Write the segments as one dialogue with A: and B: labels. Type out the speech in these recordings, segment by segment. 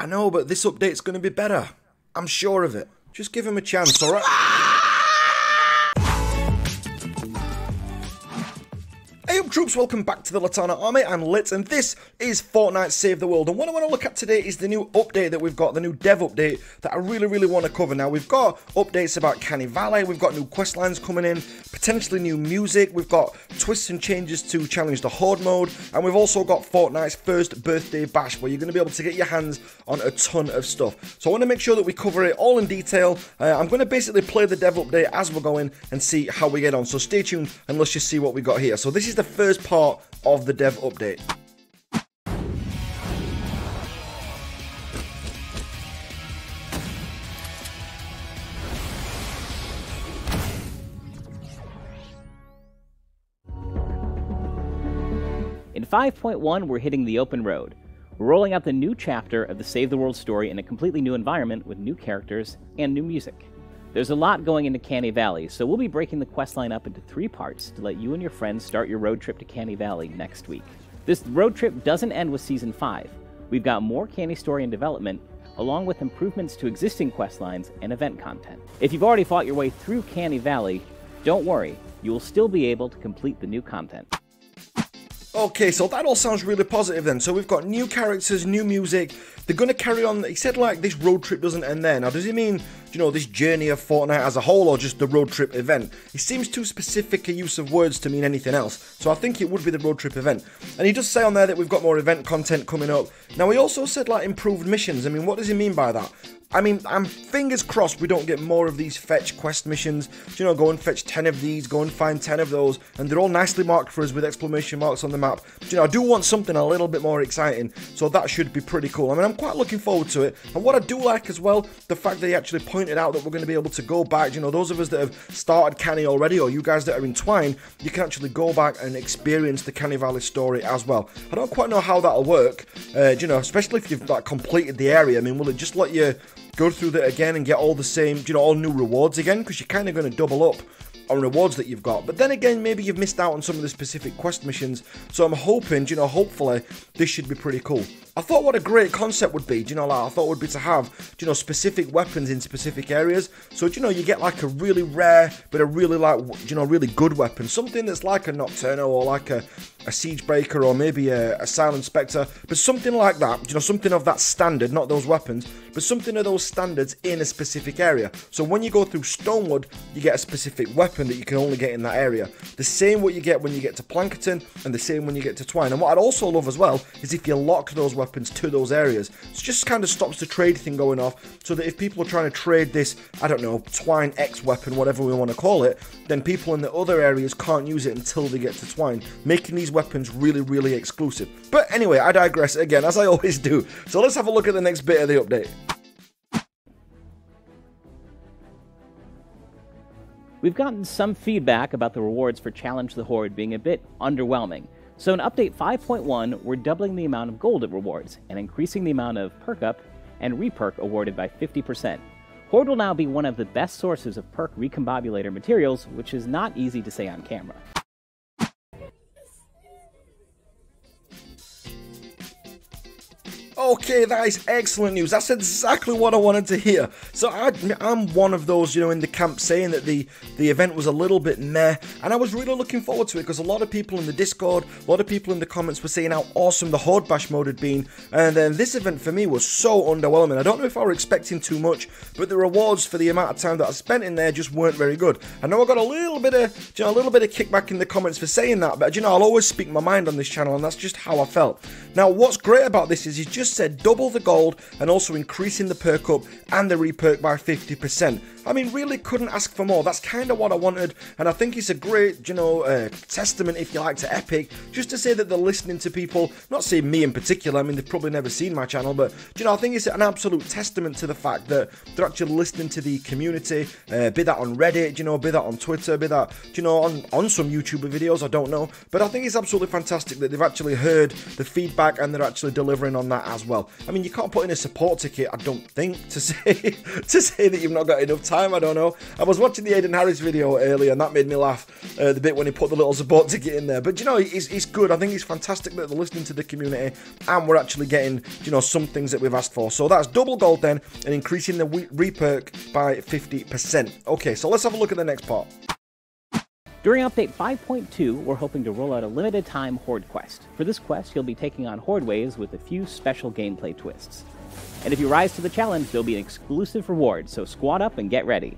A: know, but this update's going to be better. I'm sure of it. Just give him a chance, alright? Hey up troops, welcome back to the Litanah army. I'm Lit and this is Fortnite Save the World, and what I want to look at today is the new update that we've got, the new dev update that I really want to cover. Now we've got updates about Canny Valley, we've got new quest lines coming in, potentially new music, we've got twists and changes to challenge the Horde mode, and we've also got Fortnite's first birthday bash where you're going to be able to get your hands on a ton of stuff. So I want to make sure that we cover it all in detail. I'm going to basically play the dev update as we're going and see how we get on, so stay tuned and let's just see what we got here. So this is the first part of the dev update.
B: In 5.1, we're hitting the open road. We're rolling out the new chapter of the Save the World story in a completely new environment with new characters and new music. There's a lot going into Canny Valley, so we'll be breaking the questline up into 3 parts to let you and your friends start your road trip to Canny Valley next week. This road trip doesn't end with Season 5. We've got more Canny story in development, along with improvements to existing questlines and event content. If you've already fought your way through Canny Valley, don't worry, you will still be able to complete the new content.
A: Okay, so that all sounds really positive then. So we've got new characters, new music. They're going to carry on. He said like this road trip doesn't end there. Now does he mean, you know, this journey of Fortnite as a whole or just the road trip event? It seems too specific a use of words to mean anything else. So I think it would be the road trip event. And he does say on there that we've got more event content coming up. Now he also said like improved missions. I mean, what does he mean by that? I mean, I'm fingers crossed we don't get more of these fetch quest missions. You know, go and fetch 10 of these, go and find 10 of those, and they're all nicely marked for us with exclamation marks on the map. But, you know, I do want something a little bit more exciting, so that should be pretty cool. I mean, I'm quite looking forward to it. And what I do like as well, the fact that he actually pointed out that we're going to be able to go back. You know, those of us that have started Canny already, or you guys that are in Twine, you can actually go back and experience the Canny Valley story as well. I don't quite know how that'll work, you know, especially if you've like completed the area. I mean, will it just let you go through that again and get all the same, you know, all new rewards again? Because you're kind of going to double up on rewards that you've got. But then again, maybe you've missed out on some of the specific quest missions. So I'm hoping, you know, hopefully this should be pretty cool. I thought what a great concept would be, you know, like I thought would be to have, you know, specific weapons in specific areas. So, you know, you get like a really rare, but a really like, you know, really good weapon. Something that's like a Nocturno or like a Siege Breaker or maybe a Silent Spectre. But something like that, you know, something of that standard, not those weapons, but something of those standards in a specific area. So when you go through Stonewood, you get a specific weapon that you can only get in that area. The same what you get when you get to Plankerton and the same when you get to Twine. And what I'd also love as well is if you lock those weapons to those areas. So it just kind of stops the trade thing going off, so that if people are trying to trade this, I don't know, Twine X weapon, whatever we want to call it, then people in the other areas can't use it until they get to Twine, making these weapons really exclusive. But anyway, I digress again, as I always do. So let's have a look at the next bit of the update.
B: We've gotten some feedback about the rewards for Challenge the Horde being a bit underwhelming. So in Update 5.1, we're doubling the amount of gold it rewards, and increasing the amount of perk up and reperk awarded by 50%. Horde will now be one of the best sources of perk recombobulator materials, which is not easy to say on camera.
A: Okay, that is excellent news. That's exactly what I wanted to hear. So I'm one of those, you know, in the camp saying that the event was a little bit meh, and I was really looking forward to it because a lot of people in the Discord, a lot of people in the comments were saying how awesome the Horde Bash mode had been, and then this event for me was so underwhelming. I don't know if I were expecting too much, but the rewards for the amount of time that I spent in there just weren't very good. I know I got a little bit of, you know, a little bit of kickback in the comments for saying that, but you know, I'll always speak my mind on this channel, and that's just how I felt. Now, what's great about this is he's just said double the gold and also increasing the perk up and the reperk by 50%. I mean, really couldn't ask for more. That's kind of what I wanted, and I think it's a great, you know, testament, if you like, to Epic, just to say that they're listening to people, not saying me in particular, I mean, they've probably never seen my channel, but, you know, I think it's an absolute testament to the fact that they're actually listening to the community, be that on Reddit, you know, be that on Twitter, be that, you know, on some YouTuber videos, I don't know, but I think it's absolutely fantastic that they've actually heard the feedback and they're actually delivering on that as well. I mean, you can't put in a support ticket, I don't think, to say that you've not got enough time. I don't know. I was watching the Aiden Harris video earlier, and that made me laugh, the bit when he put the little support ticket in there. But, you know, it's good. I think it's fantastic that they're listening to the community, and we're actually getting, you know, some things that we've asked for. So that's double gold then, and increasing the REPERK by 50%. Okay, so let's have a look at the next part.
B: During Update 5.2, we're hoping to roll out a limited-time Horde quest. For this quest, you'll be taking on Horde waves with a few special gameplay twists. And if you rise to the challenge, there'll be an exclusive reward, so squad up and get ready.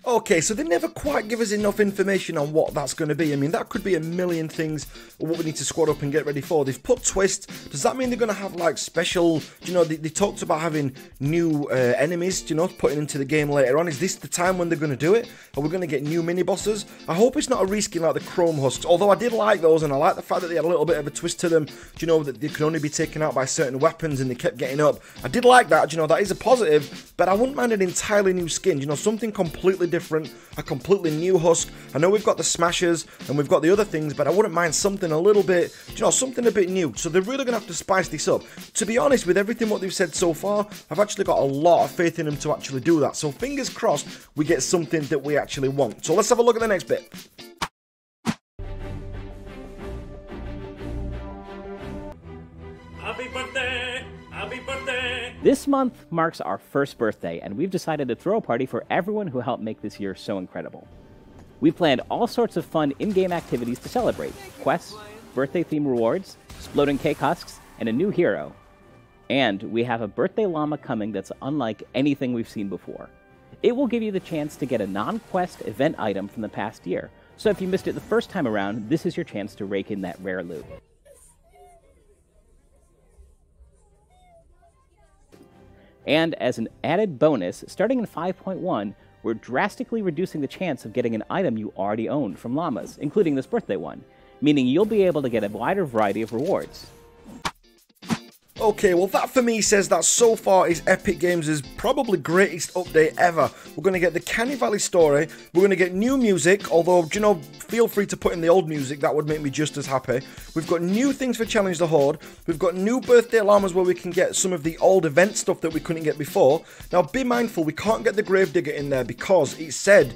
A: Okay, so they never quite give us enough information on what that's going to be. I mean, that could be a million things, what we need to squad up and get ready for. They've put twists. Does that mean they're going to have, like, special, you know, they talked about having new enemies, you know, putting into the game later on. Is this the time when they're going to do it? Are we going to get new mini-bosses? I hope it's not a reskin like the Chrome Husks, although I did like those, and I like the fact that they had a little bit of a twist to them, you know, that they could only be taken out by certain weapons, and they kept getting up. I did like that, you know, that is a positive, but I wouldn't mind an entirely new skin, you know, something completely different, a completely new husk. I know we've got the smashers and we've got the other things, but I wouldn't mind something a little bit, you know, something a bit new. So they're really going to have to spice this up. To be honest, with everything what they've said so far, I've actually got a lot of faith in them to actually do that. So fingers crossed we get something that we actually want. So let's have a look at the next bit.
C: Happy birthday! Happy birthday!
B: This month marks our first birthday, and we've decided to throw a party for everyone who helped make this year so incredible. We've planned all sorts of fun in-game activities to celebrate: quests, birthday-themed rewards, exploding cake husks, and a new hero. And we have a birthday llama coming that's unlike anything we've seen before. It will give you the chance to get a non-quest event item from the past year, so if you missed it the first time around, this is your chance to rake in that rare loot. And as an added bonus, starting in 5.1, we're drastically reducing the chance of getting an item you already owned from llamas, including this birthday one, meaning you'll be able to get a wider variety of rewards.
A: Okay, well that for me says that so far is Epic Games' probably greatest update ever. We're going to get the Canny Valley story, we're going to get new music, although, you know, feel free to put in the old music, that would make me just as happy. We've got new things for Challenge the Horde, we've got new birthday llamas where we can get some of the old event stuff that we couldn't get before. Now be mindful, we can't get the Gravedigger in there because it said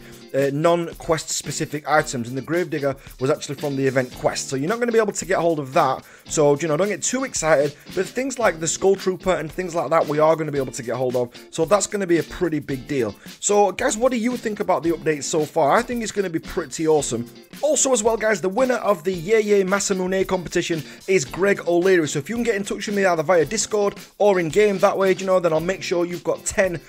A: non-quest specific items, and the Gravedigger was actually from the event quest, so you're not going to be able to get hold of that. So, you know, don't get too excited, but things like the Skull Trooper and things like that we are going to be able to get hold of, so that's going to be a pretty big deal. So guys, what do you think about the update so far? I think it's going to be pretty awesome. Also as well guys, the winner of the Yeye Masamune competition is Greg O'Leary, so if you can get in touch with me either via Discord or in game that way, you know, then I'll make sure you've got 10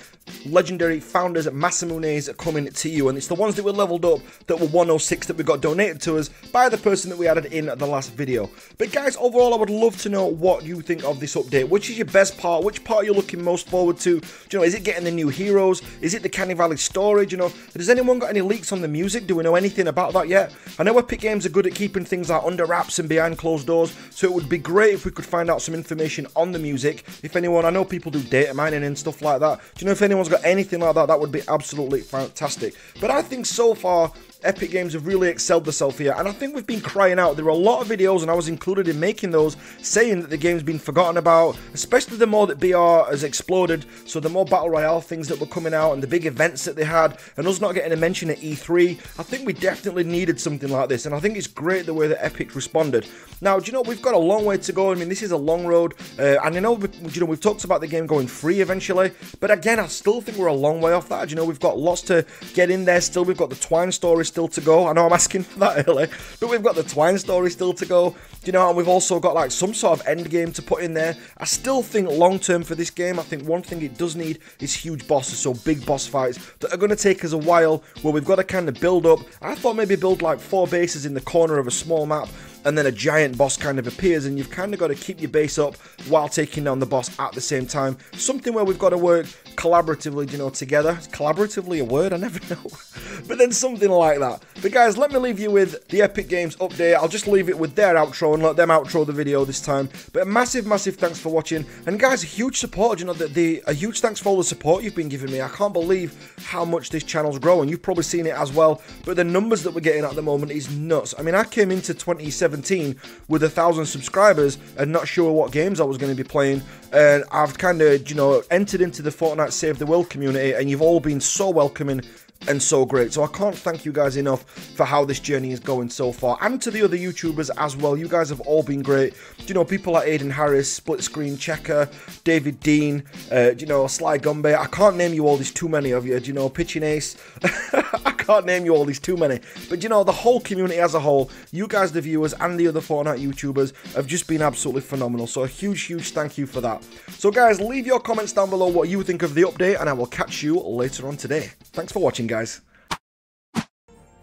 A: legendary founders at Masamune's coming to you, and it's the ones that were leveled up that were 106 that we got donated to us by the person that we added in the last video. But guys, overall I would love to know what you think of this update. Which is your best part? Which part are you looking most forward to? Do you know, is it getting the new heroes? Is it the Canny Valley story? Do you know, has anyone got any leaks on the music? Do we know anything about that yet? I know Epic Games are good at keeping things like under wraps and behind closed doors, so it would be great if we could find out some information on the music. If anyone, I know people do data mining and stuff like that. Do you know if anyone's got anything like that? That would be absolutely fantastic. But I think so far Epic Games have really excelled themselves here, and I think we've been crying out. There are a lot of videos, and I was included in making those, saying that the game's been forgotten about, especially the more that BR has exploded, so the more Battle Royale things that were coming out, and the big events that they had, and us not getting a mention at E3. I think we definitely needed something like this, and I think it's great the way that Epic responded. Now, do you know, we've got a long way to go. I mean, this is a long road, and I know, you know, we've talked about the game going free eventually, but again, I still think we're a long way off that. You know, we've got lots to get in there still. We've got the Twine story still to go. I know I'm asking for that early, but we've got the Twine story still to go, you know, and we've also got like some sort of end game to put in there. I still think long term for this game, I think one thing it does need is huge bosses, so big boss fights that are going to take us a while, where we've got to kind of build up. I thought maybe build like 4 bases in the corner of a small map, and then a giant boss kind of appears, and you've kind of got to keep your base up while taking down the boss at the same time. Something where we've got to work collaboratively, you know, together. Is collaboratively a word? I never know. But then something like that. But guys, let me leave you with the Epic Games update. I'll just leave it with their outro and let them outro the video this time. But a massive, massive thanks for watching. And guys, a huge support, you know, a huge thanks for all the support you've been giving me. I can't believe how much this channel's growing. You've probably seen it as well. But the numbers that we're getting at the moment is nuts. I mean, I came into 2017 2017 with 1,000 subscribers and not sure what games I was going to be playing. And I've kind of, you know, entered into the Fortnite Save the World community, and you've all been so welcoming and so great. So I can't thank you guys enough for how this journey is going so far, and to the other YouTubers as well. You guys have all been great. You know, people like Aiden Harris, Split Screen Checker, David Dean, you know, Sly Gumbe. I can't name you all, there's too many of you. You know, Pitching Ace. I can't name you all, there's too many. But you know, the whole community as a whole, you guys, the viewers, and the other Fortnite YouTubers have just been absolutely phenomenal. So a huge thank you for that. So guys, leave your comments down below what you think of the update, and I will catch you later on today. Thanks for watching, guys.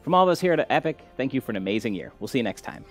B: From all of us here at Epic, thank you for an amazing year. We'll see you next time.